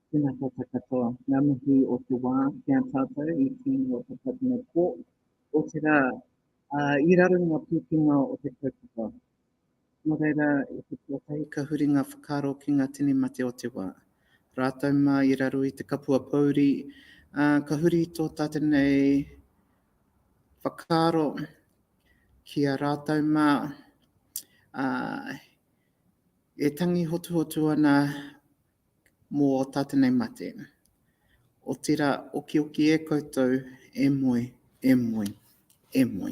Tēnā tata katoa, ngā mihi o te wā, kia tātou I tēnei o te patuna pō, o te rā, I raro ngā pūkinga o te kaupapa. Nō reira, e te tuatahi ka huri ngā whakaro ki ngā tini mate o te wā. Rātou mā I raro I te kapua pauri, ka huri tō tātou nei whakaro ki a rātou mā, e tangi hotu ana mō tātou nei mate. O tira oki e koutou, e moi, e moi, e moi.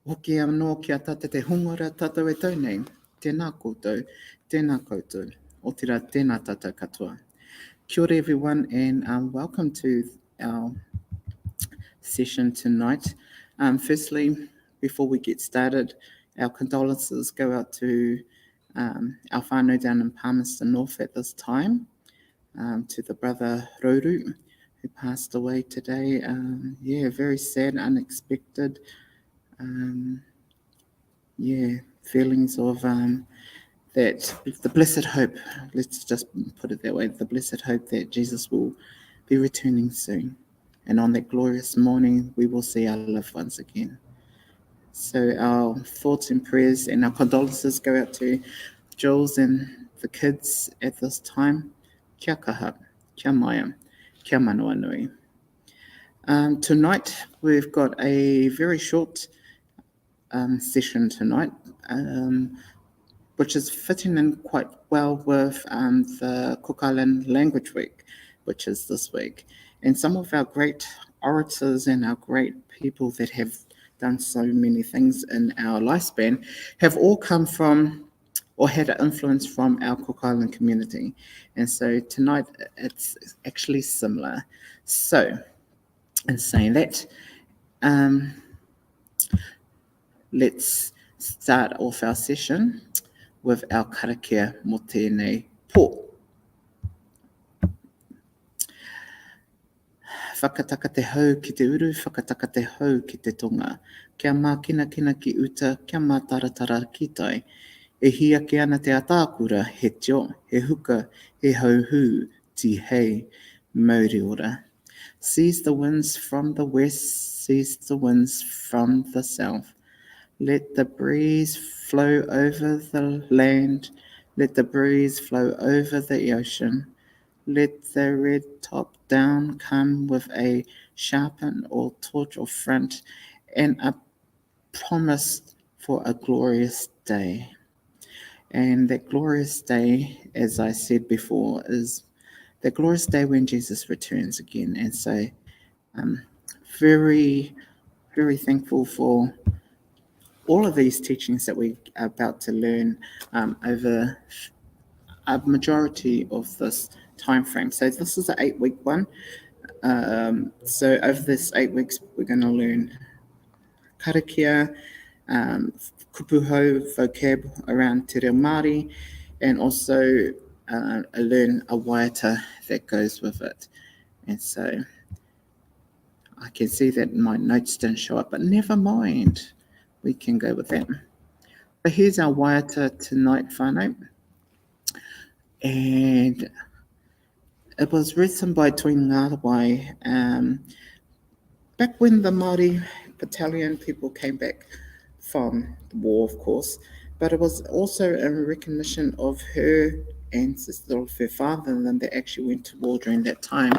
Hoki anō ki a tata te hungora tātou e tau nei, tēnā koutou, o tira tēnā tata katoa. Kia ora everyone and welcome to our session tonight. Firstly, before we get started, our condolences go out to our whānau down in Palmerston North at this time, to the brother Roru, who passed away today. Very sad, unexpected. Feelings of that the blessed hope, let's just put it that way, the blessed hope that Jesus will be returning soon. And on that glorious morning, we will see our loved ones again. So our thoughts and prayers and our condolences go out to Jules and the kids at this time. Kia kaha, kia maia, kia manoa nui. Tonight, we've got a very short session tonight, which is fitting in quite well with the Cook Island Language Week, which is this week. And some of our great orators and our great people that have done so many things in our lifespan have all come from or had an influence from our Cook Island community. And so tonight it's actually similar. So, in saying that, let's start off our session with our karakia mo tēnei pō. Whakataka te hau ki te uru, whakataka te hau ki te tonga. Kia mā kina ki uta, kia mā taratara ki tai. E hia ke ana te atākura, he tio, he huka, he hauhu, ti hei, mauri ora. Seize the winds from the west, seize the winds from the south. Let the breeze flow over the land, let the breeze flow over the ocean. Let the red top down come with a sharpened or torch or front and a promise for a glorious day. And that glorious day, as I said before, is the glorious day when Jesus returns again. And so I'm very, very thankful for all of these teachings that we are about to learn over a majority of this time frame. So this is an 8-week one. So over this 8 weeks, we're going to learn karakia, kupuhau vocab around te reo Māori, and also learn a waiata that goes with it. And so I can see that my notes didn't show up, but never mind. We can go with that. So here's our waiata tonight, whānau. And it was written by Tui Ngārawai back when the Māori battalion people came back from the war, of course, but it was also in recognition of her ancestor, of her father, and they actually went to war during that time.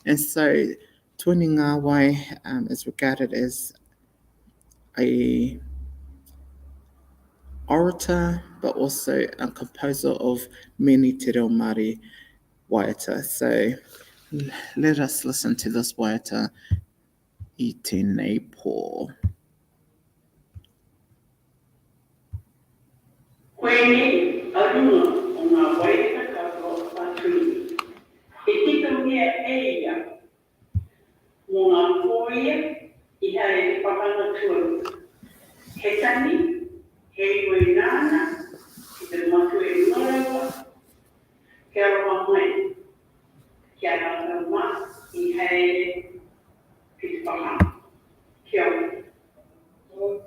And so Tui Ngārawai is regarded as a orator, but also a composer of many te reo Māori waiata. So let us listen to this waiata I tēnei pō. Koe nei, arunga o ngā waiata katoa pātui. E tika mea eia, mō ngā kōia, I hae te pakanga tuaru. He tani, he iwe nāna, ki te matu e ngarawa, kia roha mai, kia rāna mā, I hae ki te pakanga. Kia ora.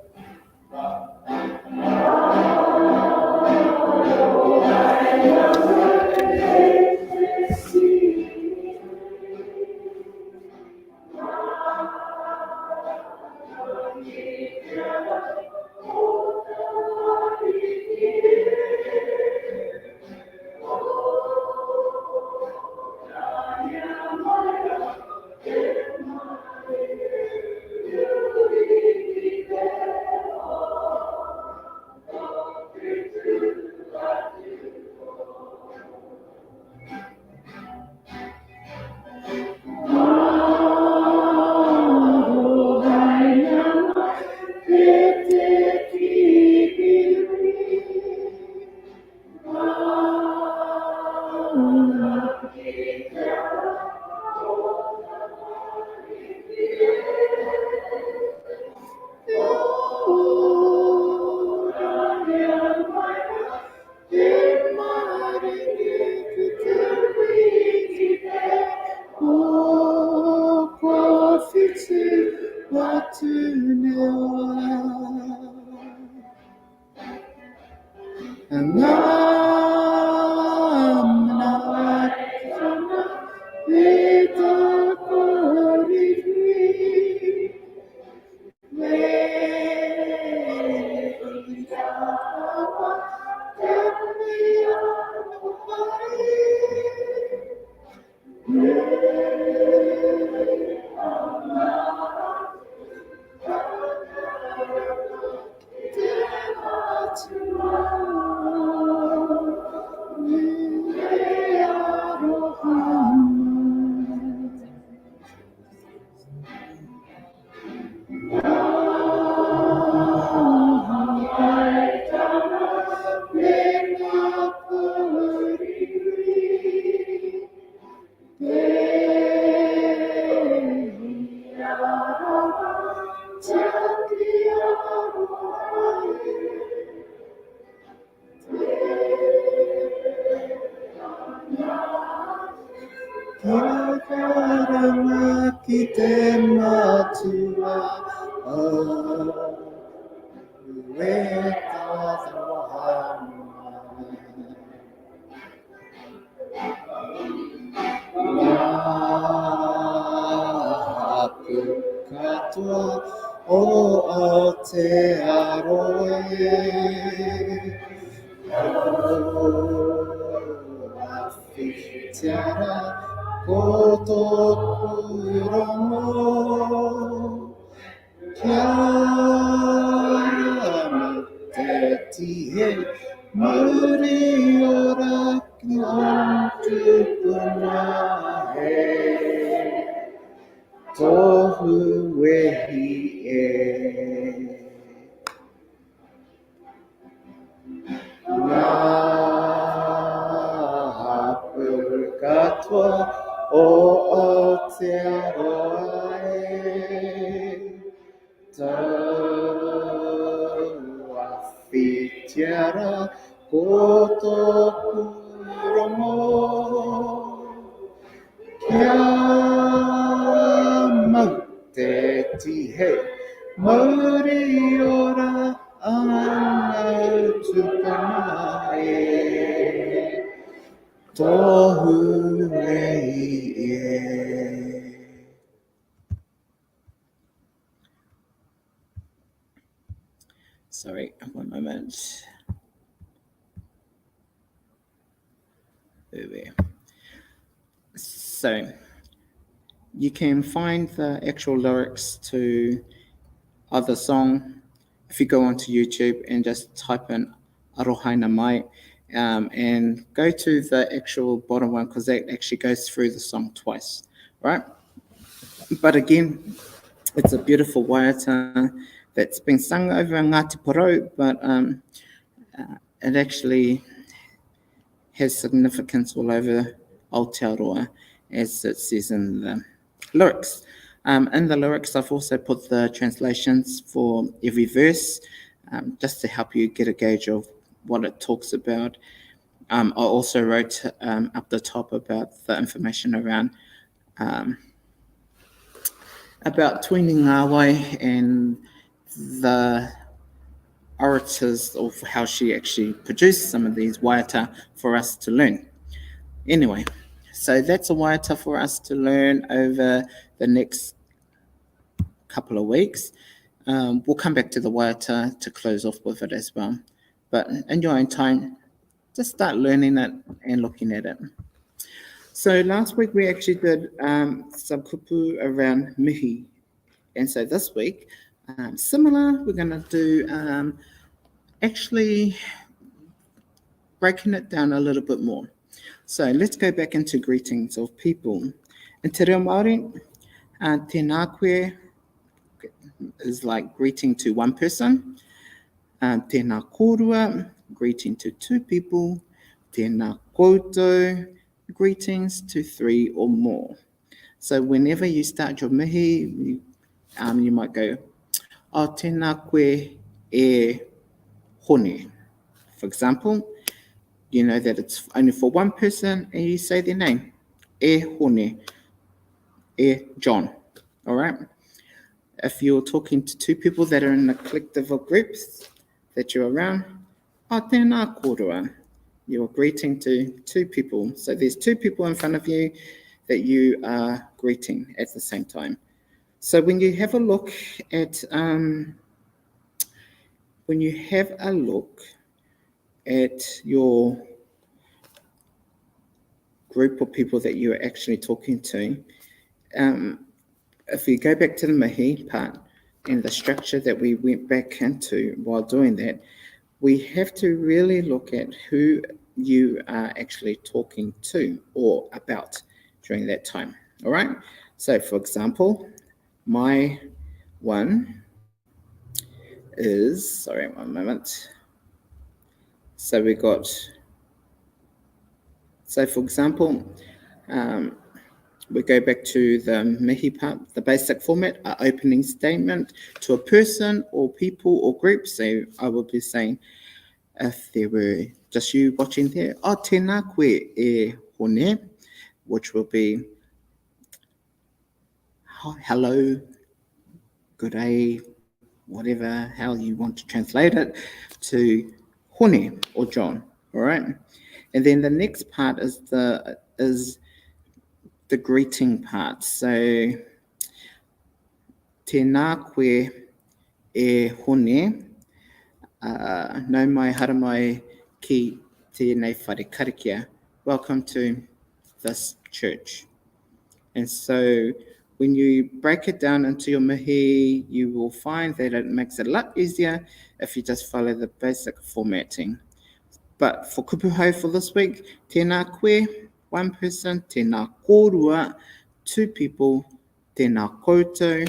Sorry, one moment. So you can find the actual lyrics to other song if you go onto YouTube and just type in Arohaina Mai and go to the actual bottom one because that actually goes through the song twice, right? But again, it's a beautiful waiata that's been sung over in Ngāti Porou, but it actually has significance all over Aotearoa, as it says in the lyrics. In the lyrics, I've also put the translations for every verse, just to help you get a gauge of what it talks about. I also wrote up the top about the information around about Tuini Ngāwai and the orators of how she actually produced some of these waiata for us to learn. Anyway, so that's a waiata for us to learn over the next couple of weeks. We'll come back to the waiata to close off with it as well. But in your own time, just start learning it and looking at it. So last week we actually did some kupu around mihi. And so this week, similar, we're going to do actually breaking it down a little bit more. So let's go back into greetings of people. In Te Reo Māori, tēnā koe is like greeting to one person. Tēnā kōrua, greeting to two people. Tēnā koutou, greetings to three or more. So whenever you start your mihi, you might go, o tēnā koe e hone. For example, you know that it's only for one person and you say their name. E hone, e John. All right? If you're talking to two people that are in a collective of groups that you're around, o tēnā kōrua. You're greeting to two people. So there's two people in front of you that you are greeting at the same time. So when you have a look at your group of people that you are actually talking to, if you go back to the mihi part and the structure that we went back into while doing that, we have to really look at who you are actually talking to or about during that time. All right. So, for example, my one is, sorry, one moment. So for example, we go back to the mihi part, the basic format, an opening statement to a person or people or group. So I will be saying, if there were just you watching there, o tēnā koe e hone, which will be hello, good day, whatever, how you want to translate it, to hone or John, all right? And then the next part is the greeting part. So, tēnā koe e hone, nau mai hara mai ki tēnei whare karikia. Welcome to this church. And so when you break it down into your mihi, you will find that it makes it a lot easier if you just follow the basic formatting. But for kupuhau for this week, tēnā koe, one person, tēnā kōrua, two people, tēnā koutou,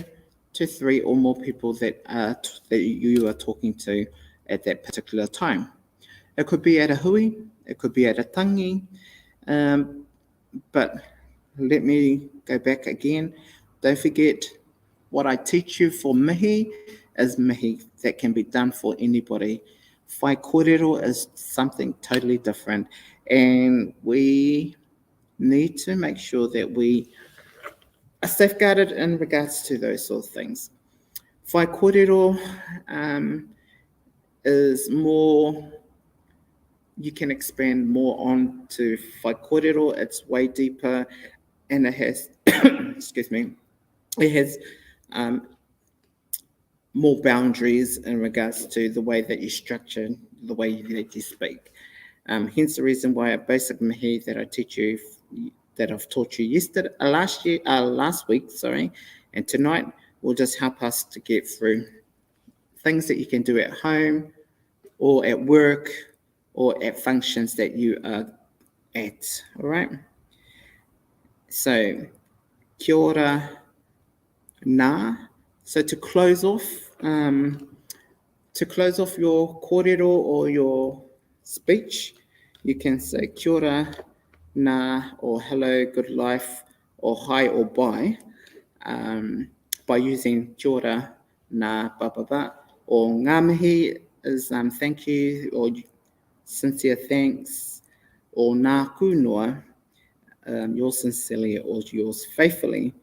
to three or more people that you are talking to at that particular time. It could be at a hui, it could be at a tangi, but let me go back again. Don't forget, what I teach you for mihi is mihi that can be done for anybody. Whai korero is something totally different, and we need to make sure that we are safeguarded in regards to those sort of things. Whai korero is more, you can expand more on to whai korero. It's way deeper, and it has, excuse me, it has more boundaries in regards to the way that you structure, the way that you speak. Hence the reason why a basic mihi that I teach you, that I've taught you last week, and tonight will just help us to get through things that you can do at home or at work or at functions that you are at, all right? So, kia ora, nā. So to close off your korero or your speech, you can say kia ora, nā, or hello, good life, or hi or bye, by using kia ora, nā, ba ba ba, or ngā mihi is thank you, or sincere thanks, or nā kūnoa, yours sincerely or yours faithfully.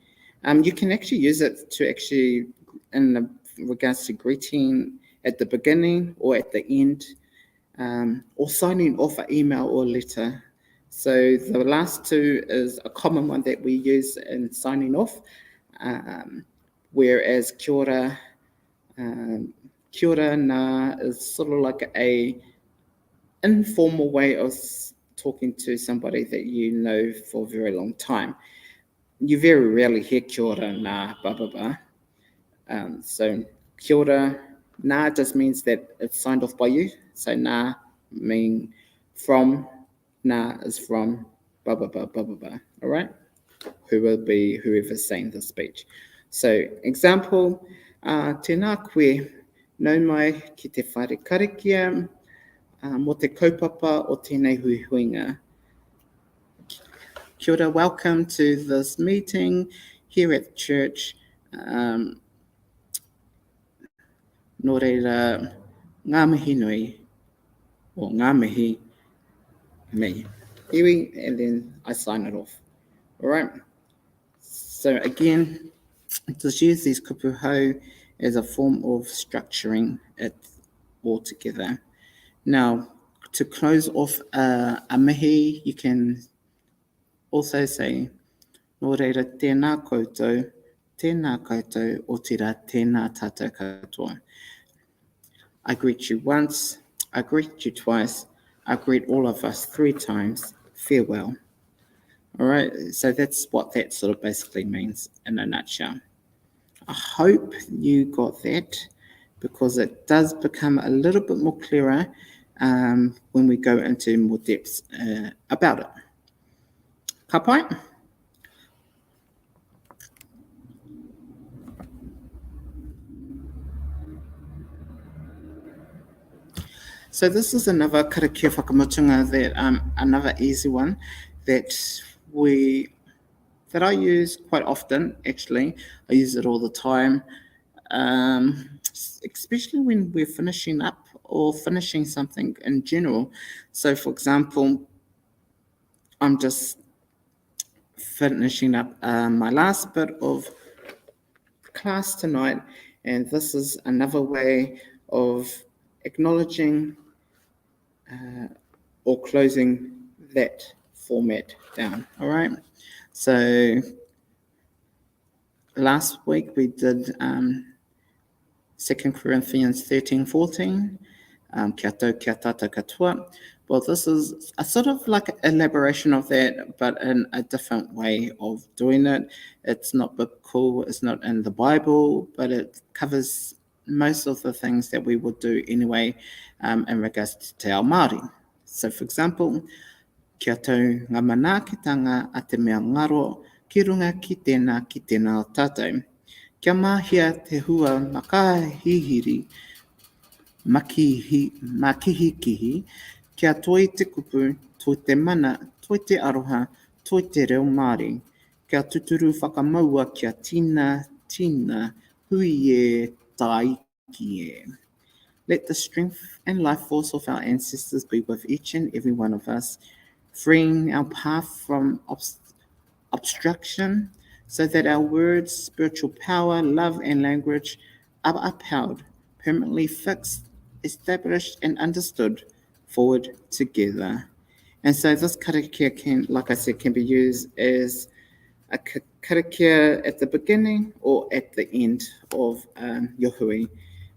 You can actually use it to actually, in regards to greeting at the beginning or at the end, or signing off an email or letter. So the last two is a common one that we use in signing off, whereas kia ora nā is sort of like a informal way of talking to somebody that you know for a very long time. You very rarely hear kia ora, nā, blah, blah, blah. So kia ora, nā just means that it's signed off by you. So nā mean from, nā is from, blah, blah, blah, blah, blah, blah. All right? Who will be whoever's saying the speech. So example, tēnā koe, nau mai ki te whare karikia, mo te kaupapa o tēnei huihuinga. Kia ora, welcome to this meeting here at church. Nō reira, ngā mihi nui, or ngā mihi me. Iwi, and then I sign it off. All right. So again, just use these kupu hau as a form of structuring it all together. Now, to close off a mihi, you can also say, nō reira tēnā koutou, o tira tēnā tātou katoa. I greet you once, I greet you twice, I greet all of us 3 times. Farewell. All right, so that's what that sort of basically means in a nutshell. I hope you got that, because it does become a little bit more clearer when we go into more depth about it. Ka pai? So this is another karakia whakamutunga, that another easy one that I use quite often. Actually, I use it all the time, especially when we're finishing up or finishing something in general. So, for example, I'm just finishing up my last bit of class tonight, and this is another way of acknowledging or closing that format down. All right. So last week we did 2 Corinthians 13:14. Kia tau, kia tata katoa. Well, this is a sort of like elaboration of that, but in a different way of doing it. It's not biblical, it's not in the Bible, but it covers most of the things that we would do anyway in regards to te ao Māori. So, for example, kia tau ngā manaakitanga a te mea ngaro, ki runga ki tēnā o tātou. Kia mahia te hua makahihiri, makihikihi, kia toi te kupu, toi te mana, toi te aroha, toi te reo Māori. Kia tuturu whakamaua kia tina, hui e taiki e. Let the strength and life force of our ancestors be with each and every one of us, freeing our path from obstruction, so that our words, spiritual power, love, and language are upheld, permanently fixed, established, and understood forward together. And so this karakia can, like I said, can be used as a karakia at the beginning or at the end of your hui.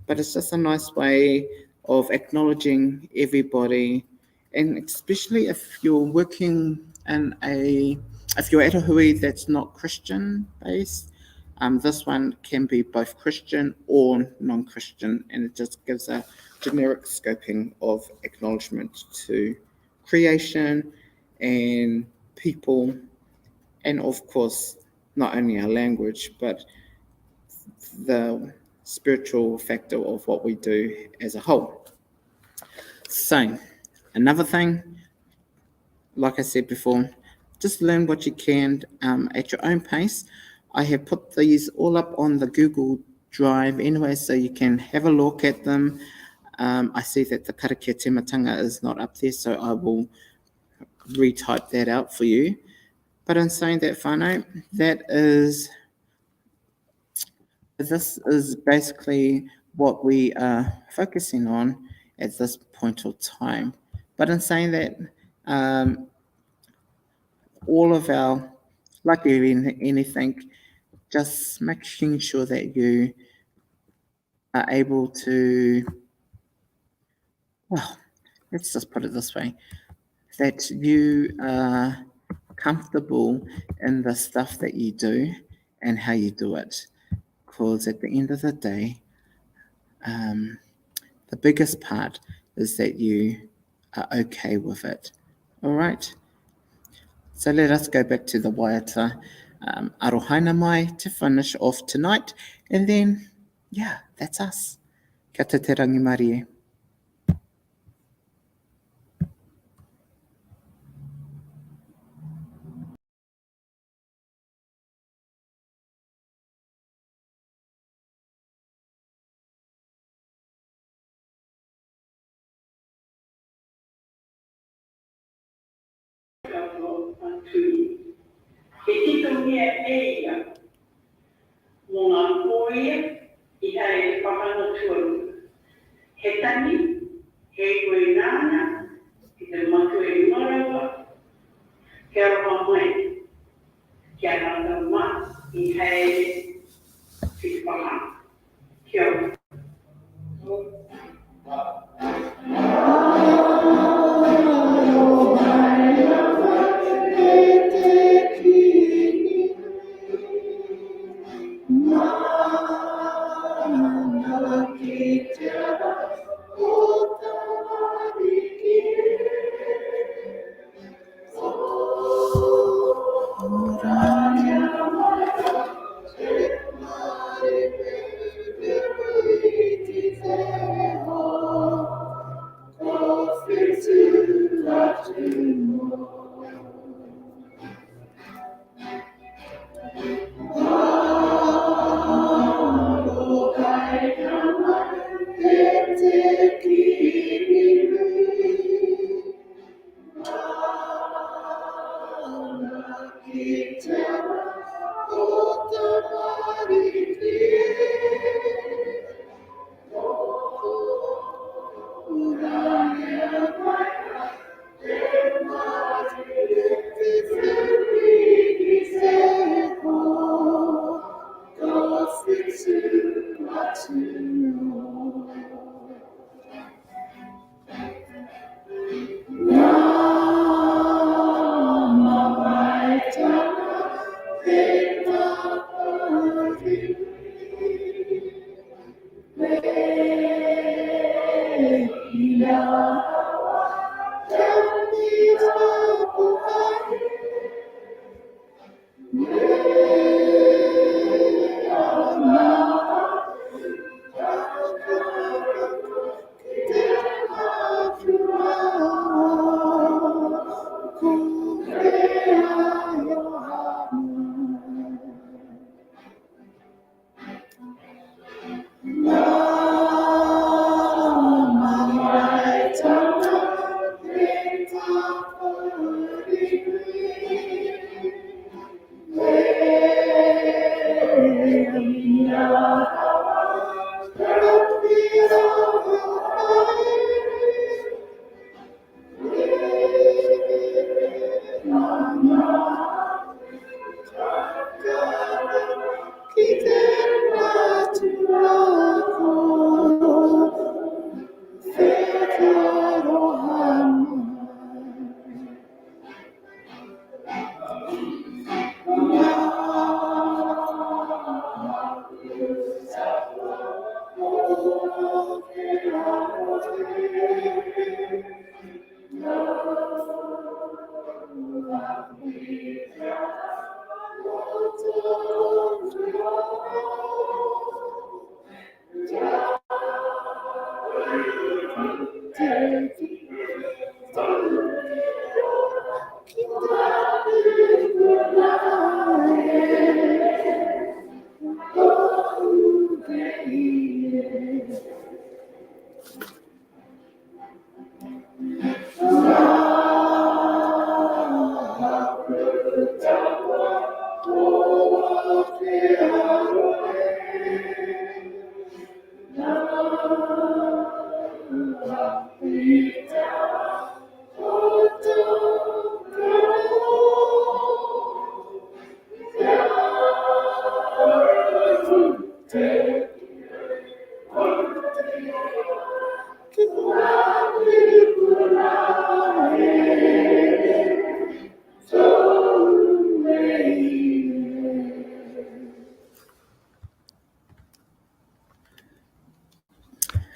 But it's just a nice way of acknowledging everybody, and especially if you're working in if you're at a hui that's not Christian based, this one can be both Christian or non-Christian, and it just gives a generic scoping of acknowledgement to creation and people, and of course, not only our language, but the spiritual factor of what we do as a whole. So, another thing, like I said before, just learn what you can at your own pace. I have put these all up on the Google Drive anyway, so you can have a look at them. I see that the karakia timatanga is not up there, so I will retype that out for you. But in saying that, whānau, this is basically what we are focusing on at this point of time. But in saying that, all of our, like anything, just making sure that you are able to, well, let's just put it this way, that you are comfortable in the stuff that you do and how you do it. Because at the end of the day, the biggest part is that you are okay with it. All right. So let us go back to the waiata arohaina mai to finish off tonight. And then, yeah, that's us. Kia te rangi Marie. He tito mea eia, mō ngā kōia, I hae te whakano tuaru. He tani, he koe nāna, ki te matu e marawa, kia roha mai, kia nāna mā, I hae te whakano. Kia ora.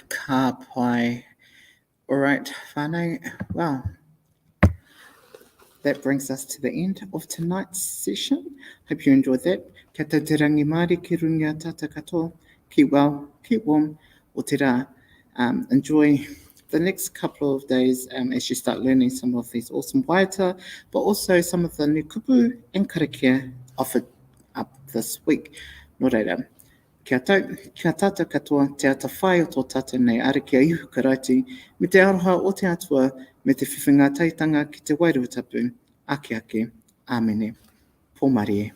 Ka pai. All right, whānau. Well, that brings us to the end of tonight's session. Hope you enjoyed that. Kia tau te rangi Māori ki runga tata katoa. Keep well, keep warm, o te rā. Enjoy the next couple of days as you start learning some of these awesome waiata, but also some of the new kupu and karakia offered up this week. Nō reira, kia tata katoa, te ata whai o tō tata nei are kia ihu karaiti, me te aroha o te atua, me te whiwhinga taitanga ki te wairua ake ake, āmene, pōmari e.